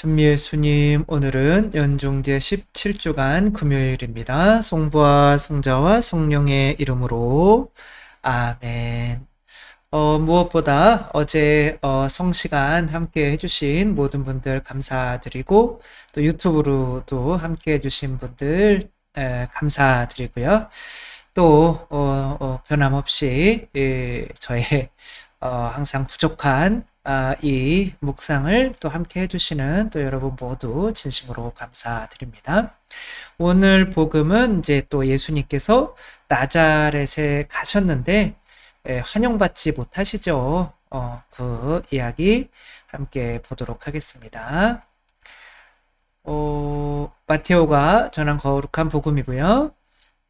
천미예수님, 오늘은 연중제 17주간 금요일입니다. 성부와 성자와 성령의 이름으로 아멘. 무엇보다 어제 성시간 함께 해주신 모든 분들 감사드리고, 또 유튜브로도 함께 해주신 분들 감사드리고요. 또 변함없이 저의 항상 부족한 이 묵상을 또 함께 해주시는 또 여러분 모두 진심으로 감사드립니다. 오늘 복음은 이제 또 예수님께서 나자렛에 가셨는데 환영받지 못하시죠. 그 이야기 함께 보도록 하겠습니다. 마테오가 전한 거룩한 복음이고요.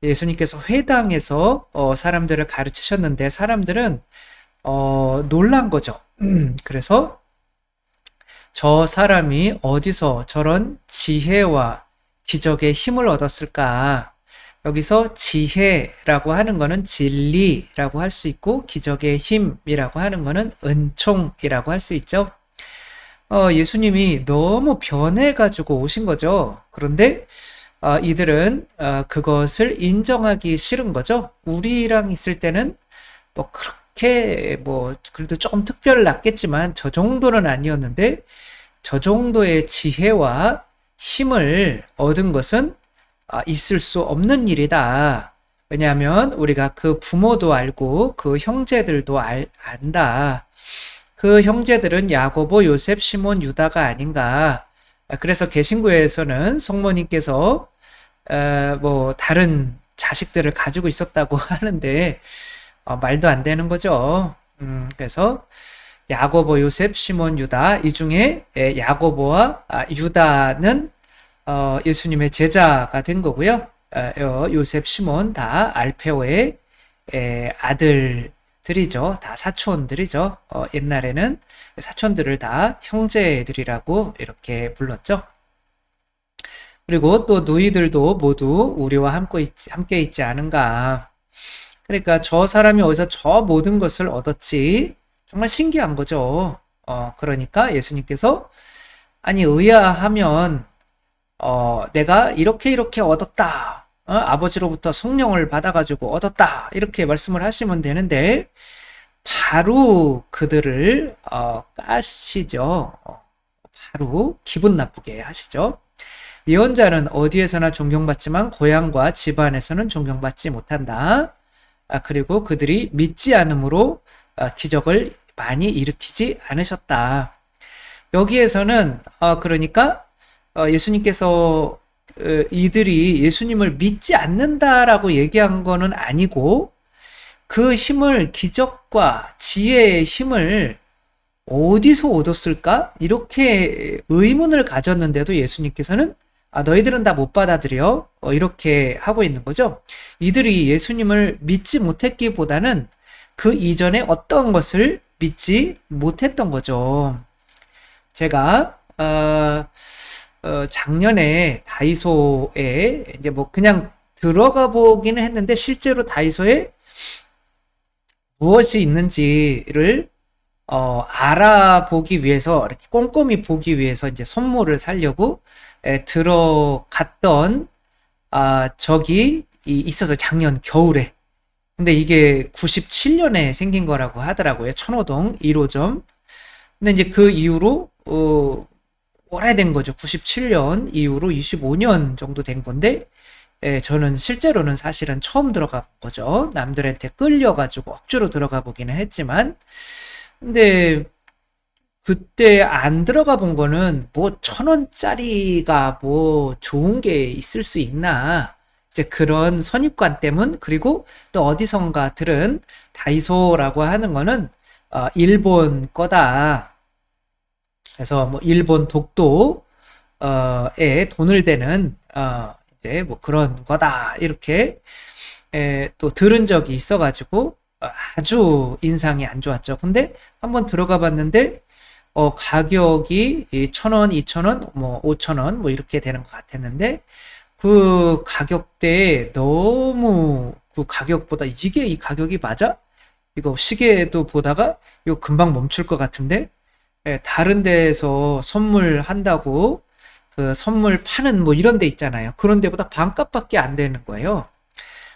예수님께서 회당에서 사람들을 가르치셨는데 사람들은 놀란 거죠. 그래서 저 사람이 어디서 저런 지혜와 기적의 힘을 얻었을까? 여기서 지혜라고 하는 거는 진리라고 할 수 있고 기적의 힘이라고 하는 거는 은총이라고 할 수 있죠. 예수님이 너무 변해가지고 오신 거죠. 그런데 이들은 그것을 인정하기 싫은 거죠. 우리랑 있을 때는 뭐 그렇게 뭐 그래도 조금 특별났겠지만 저 정도는 아니었는데 저 정도의 지혜와 힘을 얻은 것은 있을 수 없는 일이다. 왜냐하면 우리가 그 부모도 알고 그 형제들도 안다. 그 형제들은 야고보, 요셉, 시몬, 유다가 아닌가. 그래서 개신교에서는 성모님께서 뭐 다른 자식들을 가지고 있었다고 하는데 말도 안 되는 거죠. 그래서 야고보, 요셉, 시몬, 유다 이 중에 야고보와 유다는 예수님의 제자가 된 거고요. 요셉, 시몬 다 알페오의 아들들이죠. 다 사촌들이죠. 옛날에는 사촌들을 다 형제들이라고 이렇게 불렀죠. 그리고 또 누이들도 모두 우리와 함께 있지 않은가. 그러니까 저 사람이 어디서 저 모든 것을 얻었지? 정말 신기한 거죠. 그러니까 예수님께서 아니 의아하면 내가 이렇게 얻었다. 아버지로부터 성령을 받아가지고 얻었다. 이렇게 말씀을 하시면 되는데 바로 그들을 까시죠. 바로 기분 나쁘게 하시죠. 예언자는 어디에서나 존경받지만 고향과 집안에서는 존경받지 못한다. 그리고 그들이 믿지 않음으로 기적을 많이 일으키지 않으셨다. 여기에서는 그러니까 예수님께서 이들이 예수님을 믿지 않는다라고 얘기한 거는 아니고 그 힘을 기적과 지혜의 힘을 어디서 얻었을까? 이렇게 의문을 가졌는데도 예수님께서는 너희들은 다 못 받아들여 이렇게 하고 있는 거죠. 이들이 예수님을 믿지 못했기보다는 그 이전에 어떤 것을 믿지 못했던 거죠. 제가 작년에 다이소에 이제 뭐 그냥 들어가 보기는 했는데 실제로 다이소에 무엇이 있는지를 알아보기 위해서 이렇게 꼼꼼히 보기 위해서 이제 선물을 사려고 들어갔던 적이 있어서 작년 겨울에. 근데 이게 97년에 생긴 거라고 하더라고요. 천호동 1호점. 근데 이제 그 이후로 오래된 거죠. 97년 이후로 25년 정도 된 건데 저는 실제로는 사실은 처음 들어가 본 거죠. 남들한테 끌려가지고 억지로 들어가 보기는 했지만 근데 그때 안 들어가 본 거는 뭐 1,000원짜리가 뭐 좋은 게 있을 수 있나 이제 그런 선입관 때문. 그리고 또 어디선가 들은 다이소라고 하는 거는 일본 거다. 그래서 뭐 일본 독도에 돈을 대는 이제 뭐 그런 거다 이렇게 또 들은 적이 있어가지고 아주 인상이 안 좋았죠. 근데 한번 들어가 봤는데 가격이 1,000원, 2,000원, 뭐 5,000원 뭐 이렇게 되는 것 같았는데 그 가격대에 너무 그 가격보다 이게 이 가격이 맞아? 이거 시계도 보다가 이거 금방 멈출 것 같은데 다른 데에서 선물한다고 그 선물 파는 뭐 이런 데 있잖아요. 그런 데보다 반값밖에 안 되는 거예요.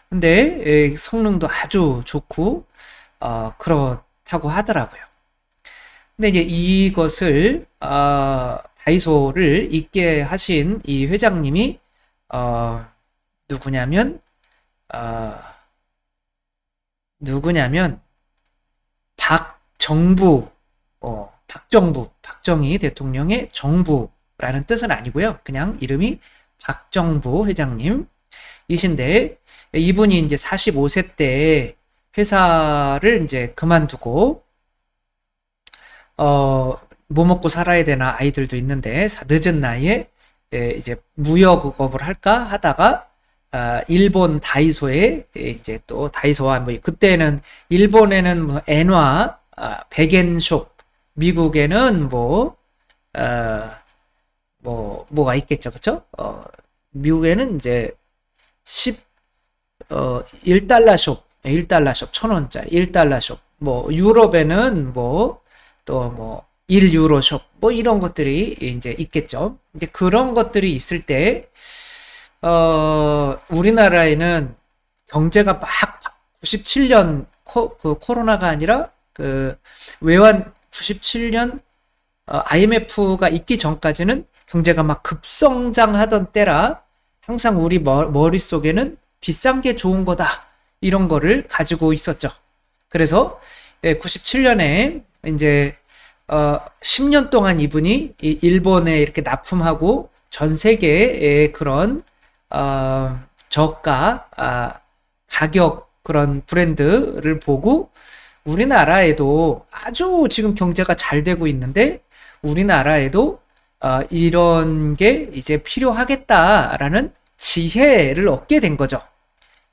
근데 성능도 아주 좋고 그렇다고 하더라고요. 근데 이제 이것을 다이소를 있게 하신 이 회장님이 어, 누구냐면 어, 누구냐면 박정부 박정희 대통령의 정부라는 뜻은 아니고요. 그냥 이름이 박정부 회장님이신데 이분이 이제 45세 때 회사를 이제 그만두고 뭐 먹고 살아야 되나 아이들도 있는데 늦은 나이에 이제 무역업을 할까 하다가 일본 다이소에 이제 또 다이소와 뭐 그때는 일본에는 뭐 엔화, 백엔숍, 미국에는 뭐가 있겠죠, 그쵸? 미국에는 이제 10 1달러 숍, 1달러 숍, 1,000원짜리 1달러 숍, 뭐 유럽에는 또 1유로 숍, 뭐 이런 것들이 이제 있겠죠. 이제 그런 것들이 있을 때 우리나라에는 경제가 막 97년 그 코로나가 아니라 그 외환 97년 IMF가 있기 전까지는 경제가 막 급성장하던 때라 항상 우리 머릿속에는 비싼 게 좋은 거다 이런 거를 가지고 있었죠. 그래서 97년에 이제 10년 동안 이분이 일본에 이렇게 납품하고 전 세계의 그런 저가 가격 그런 브랜드를 보고 우리나라에도 아주 지금 경제가 잘 되고 있는데 우리나라에도 이런 게 이제 필요하겠다라는 지혜를 얻게 된 거죠.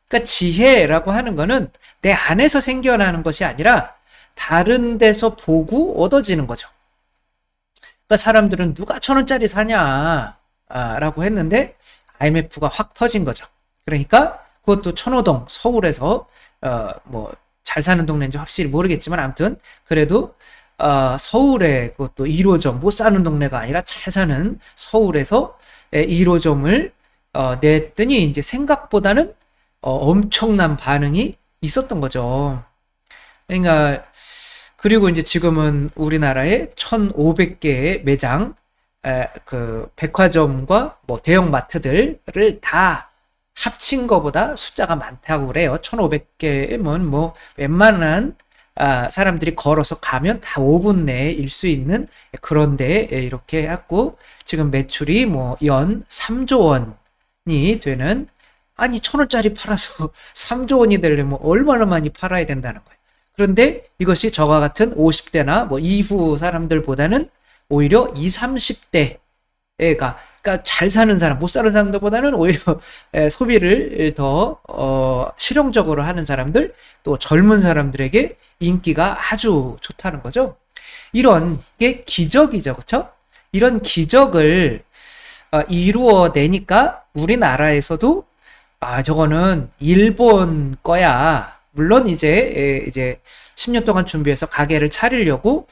그러니까 지혜라고 하는 거는 내 안에서 생겨나는 것이 아니라 다른 데서 보고 얻어지는 거죠. 그러니까 사람들은 누가 1,000원짜리 사냐 라고 했는데 IMF가 확 터진 거죠. 그러니까 그것도 천호동 서울에서 뭐 잘 사는 동네인지 확실히 모르겠지만 아무튼 그래도 서울에 그것도 1호점 못 사는 동네가 아니라 잘 사는 서울에서 1호점을 냈더니 이제 생각보다는 엄청난 반응이 있었던 거죠. 그러니까 그리고 이제 지금은 우리나라에 1,500개의 매장, 그 백화점과 뭐 대형 마트들을 다 합친 거보다 숫자가 많다고 그래요. 1,500개면 뭐 웬만한 사람들이 걸어서 가면 다 5분 내에 일 수 있는 그런데 이렇게 해갖고 지금 매출이 뭐 연 3조 원이 되는 아니 1,000원짜리 팔아서 3조 원이 되려면 얼마나 많이 팔아야 된다는 거예요. 그런데 이것이 저와 같은 50대나 뭐 이후 사람들보다는 오히려 20, 30대가 그러니까 잘 사는 사람, 못 사는 사람들보다는 오히려 소비를 더 실용적으로 하는 사람들, 또 젊은 사람들에게 인기가 아주 좋다는 거죠. 이런 게 기적이죠, 그렇죠? 이런 기적을 이루어내니까 우리나라에서도 저거는 일본 거야. 물론 이제 10년 동안 준비해서 가게를 차리려고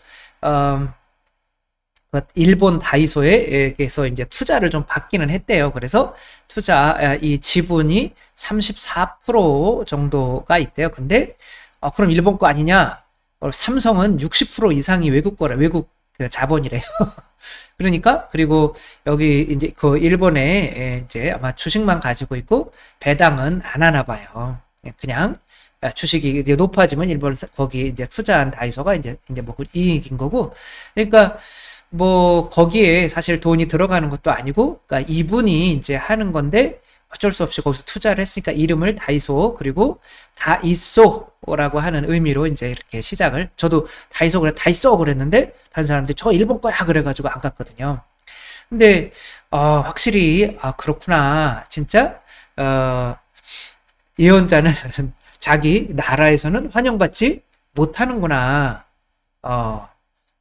일본 다이소에서 이제 투자를 좀 받기는 했대요. 그래서 이 지분이 34% 정도가 있대요. 근데 그럼 일본 거 아니냐? 삼성은 60% 이상이 외국 거래. 외국 그 자본이래요. 그러니까 그리고 여기 이제 그 일본에 이제 아마 주식만 가지고 있고 배당은 안 하나 봐요. 그냥 주식이 높아지면 일본 거기 이제 투자한 다이소가 이제 뭐 이익인 거고. 그러니까 뭐 거기에 사실 돈이 들어가는 것도 아니고 그러니까 이분이 이제 하는 건데 어쩔 수 없이 거기서 투자를 했으니까 이름을 다이소 그리고 다이소라고 하는 의미로 이제 이렇게 시작을 저도 다이소 그랬는데 다른 사람들이 저 일본 거야 그래가지고 안 갔거든요. 근데 확실히 그렇구나 진짜 예언자는 자기 나라에서는 환영받지 못하는구나.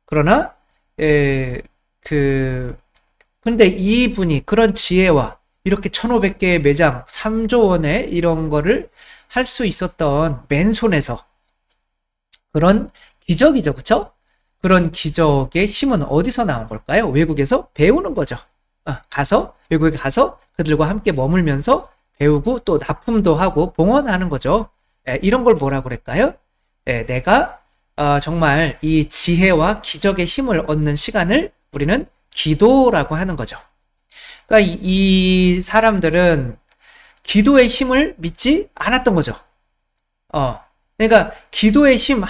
그러나 근데 이분이 그런 지혜와 이렇게 1,500개의 매장 3조 원의 이런 거를 할 수 있었던 맨손에서 그런 기적이죠, 그쵸? 그런 기적의 힘은 어디서 나온 걸까요? 외국에서 배우는 거죠. 가서 외국에 가서 그들과 함께 머물면서 배우고 또 납품도 하고 봉헌하는 거죠. 이런 걸 뭐라고 그럴까요? 내가 정말 이 지혜와 기적의 힘을 얻는 시간을 우리는 기도라고 하는 거죠. 그러니까 이 사람들은 기도의 힘을 믿지 않았던 거죠. 그러니까 기도의 힘,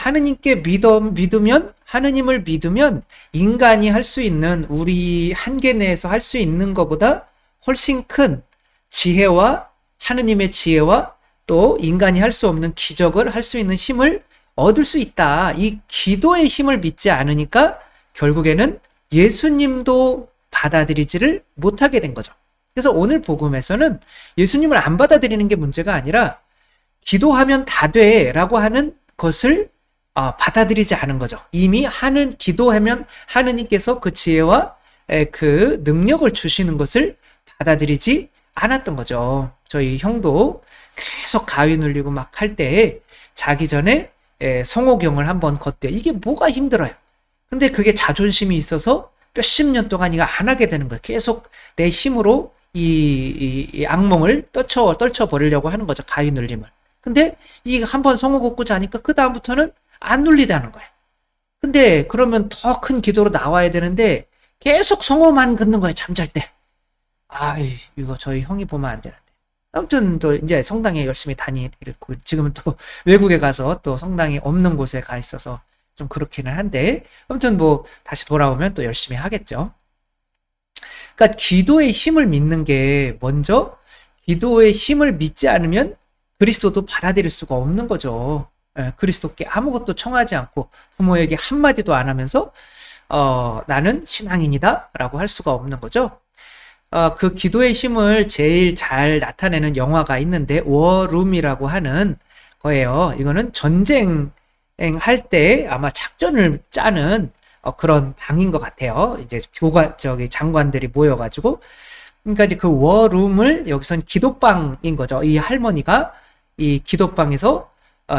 믿으면, 하느님을 믿으면 인간이 할 수 있는, 우리 한계 내에서 할 수 있는 것보다 훨씬 큰 지혜와 하느님의 지혜와 또 인간이 할 수 없는 기적을 할 수 있는 힘을 얻을 수 있다. 이 기도의 힘을 믿지 않으니까 결국에는 예수님도 받아들이지를 못하게 된 거죠. 그래서 오늘 복음에서는 예수님을 안 받아들이는 게 문제가 아니라 기도하면 다 돼 라고 하는 것을 받아들이지 않은 거죠. 이미 기도하면 하느님께서 그 지혜와 그 능력을 주시는 것을 받아들이지 않았던 거죠. 저희 형도 계속 가위 눌리고 막 할 때 자기 전에 성호경을 한번 걷대. 이게 뭐가 힘들어요. 근데 그게 자존심이 있어서 몇십 년 동안 이거 안 하게 되는 거예요. 계속 내 힘으로 이 악몽을 떨쳐버리려고 하는 거죠. 가위 눌림을. 근데 이 한번 성호 걷고 자니까 그 다음부터는 안 눌리다는 거예요. 근데 그러면 더 큰 기도로 나와야 되는데 계속 성호만 긋는 거예요. 잠잘 때. 이거 저희 형이 보면 안 되는데. 아무튼 또 이제 성당에 열심히 다니고 지금은 또 외국에 가서 또 성당이 없는 곳에 가 있어서 좀 그렇기는 한데 아무튼 뭐 다시 돌아오면 또 열심히 하겠죠. 그러니까 기도의 힘을 믿는 게 먼저 기도의 힘을 믿지 않으면 그리스도도 받아들일 수가 없는 거죠. 그리스도께 아무것도 청하지 않고 부모에게 한마디도 안 하면서 나는 신앙인이다 라고 할 수가 없는 거죠. 그 기도의 힘을 제일 잘 나타내는 영화가 있는데 워룸이라고 하는 거예요. 이거는 전쟁 할 때 아마 작전을 짜는 그런 방인 것 같아요. 이제 장관들이 모여가지고. 그러니까 이제 그 워룸을 여기서는 기도방인 거죠. 이 할머니가 이 기도방에서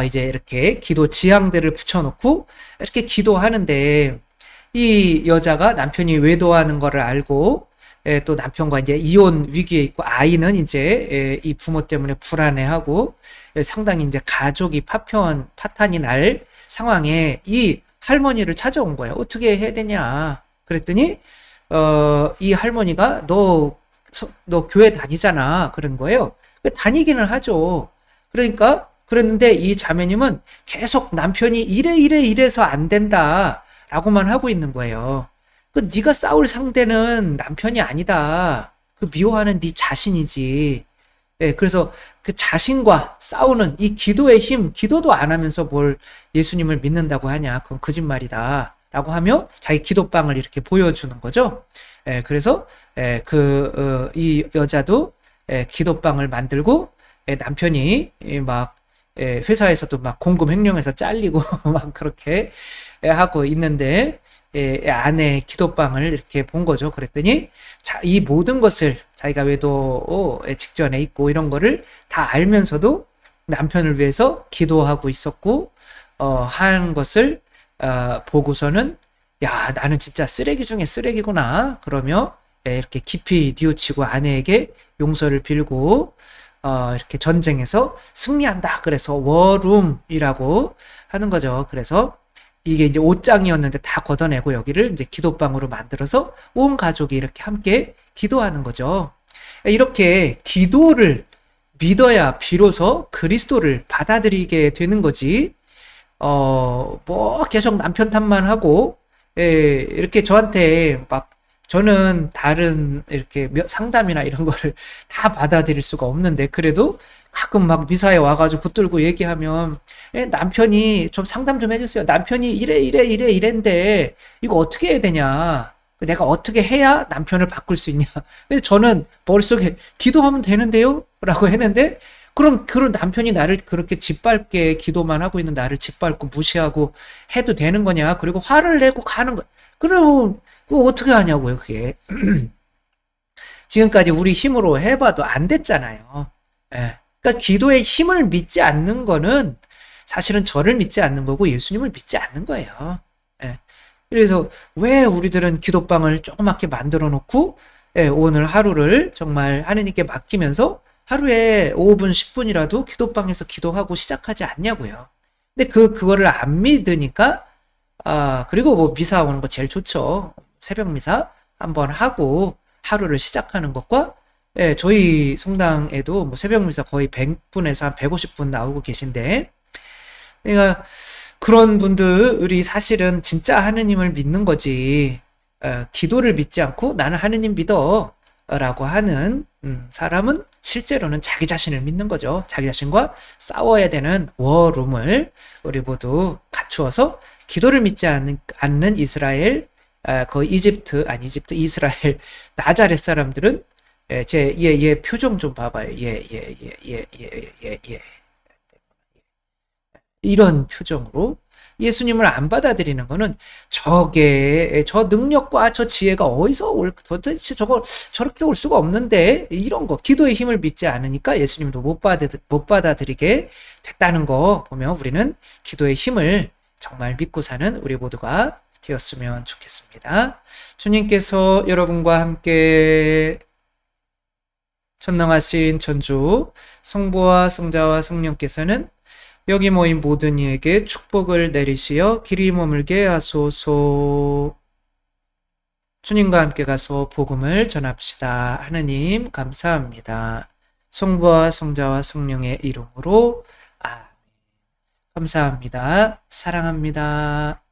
이제 이렇게 기도 지향들을 붙여놓고 이렇게 기도하는데 이 여자가 남편이 외도하는 거를 알고 또 남편과 이제 이혼 위기에 있고 아이는 이제 이 부모 때문에 불안해하고 상당히 이제 가족이 파탄이 날 상황에 이 할머니를 찾아온 거예요. 어떻게 해야 되냐. 그랬더니 이 할머니가 너 교회 다니잖아. 그런 거예요. 다니기는 하죠. 그러니까 그랬는데 이 자매님은 계속 남편이 이래서 안 된다 라고만 하고 있는 거예요. 네가 싸울 상대는 남편이 아니다. 그 미워하는 네 자신이지. 그래서 그 자신과 싸우는 이 기도의 힘, 기도도 안 하면서 뭘 예수님을 믿는다고 하냐. 그건 거짓말이다. 라고 하며 자기 기도방을 이렇게 보여주는 거죠. 그래서 이 여자도 기도방을 만들고 남편이 막 회사에서도 막 공금 횡령해서 잘리고 막 그렇게 하고 있는데 아내의 기도방을 이렇게 본 거죠. 그랬더니 이 모든 것을 자기가 외도 직전에 있고 이런 거를 다 알면서도 남편을 위해서 기도하고 있었고 하는 것을 보고서는 야, 나는 진짜 쓰레기 중에 쓰레기구나. 그러며 이렇게 깊이 뉘우치고 아내에게 용서를 빌고 이렇게 전쟁에서 승리한다. 그래서 워룸이라고 하는 거죠. 그래서 이게 이제 옷장이었는데 다 걷어내고 여기를 이제 기도방으로 만들어서 온 가족이 이렇게 함께 기도하는 거죠. 이렇게 기도를 믿어야 비로소 그리스도를 받아들이게 되는 거지. 뭐 계속 남편 탓만 하고 이렇게 저한테 막 저는 다른 이렇게 상담이나 이런 거를 다 받아들일 수가 없는데 그래도 가끔 막 미사에 와가지고 붙들고 얘기하면 남편이 좀 상담 좀 해주세요. 남편이 이랬는데 이거 어떻게 해야 되냐. 내가 어떻게 해야 남편을 바꿀 수 있냐. 근데 저는 머릿속에 기도하면 되는데요? 라고 했는데 그럼 그런 남편이 나를 그렇게 짓밟게 기도만 하고 있는 나를 짓밟고 무시하고 해도 되는 거냐. 그리고 화를 내고 가는 거. 그러면 그거 어떻게 하냐고요, 그게. 지금까지 우리 힘으로 해봐도 안 됐잖아요. 그러니까 기도의 힘을 믿지 않는 거는 사실은 저를 믿지 않는 거고 예수님을 믿지 않는 거예요. 그래서 왜 우리들은 기도방을 조그맣게 만들어 놓고 예, 오늘 하루를 정말 하느님께 맡기면서 하루에 5분, 10분이라도 기도방에서 기도하고 시작하지 않냐고요. 근데 그거를 안 믿으니까 그리고 뭐 미사 오는 거 제일 좋죠. 새벽 미사 한번 하고 하루를 시작하는 것과 예, 저희 성당에도 뭐 새벽 미사 거의 100분에서 한 150분 나오고 계신데 그러니까 그런 분들이 사실은 진짜 하느님을 믿는 거지 기도를 믿지 않고 나는 하느님 믿어 라고 하는 사람은 실제로는 자기 자신을 믿는 거죠. 자기 자신과 싸워야 되는 워룸을 우리 모두 갖추어서 기도를 믿지 않는 이스라엘 그 이집트 이스라엘 나자렛 사람들은 얘 표정 좀 봐봐요. 이런 표정으로 예수님을 안 받아들이는 거는 저 능력과 저 지혜가 어디서 도대체 저렇게 올 수가 없는데 이런 거 기도의 힘을 믿지 않으니까 예수님도 못 받아들이게 됐다는 거 보면 우리는 기도의 힘을 정말 믿고 사는 우리 모두가 되었으면 좋겠습니다. 주님께서 여러분과 함께 전능하신 전주 성부와 성자와 성령께서는 여기 모인 모든 이에게 축복을 내리시어 길이 머물게 하소서. 주님과 함께 가서 복음을 전합시다. 하느님 감사합니다. 성부와 성자와 성령의 이름으로 아멘. 감사합니다. 사랑합니다.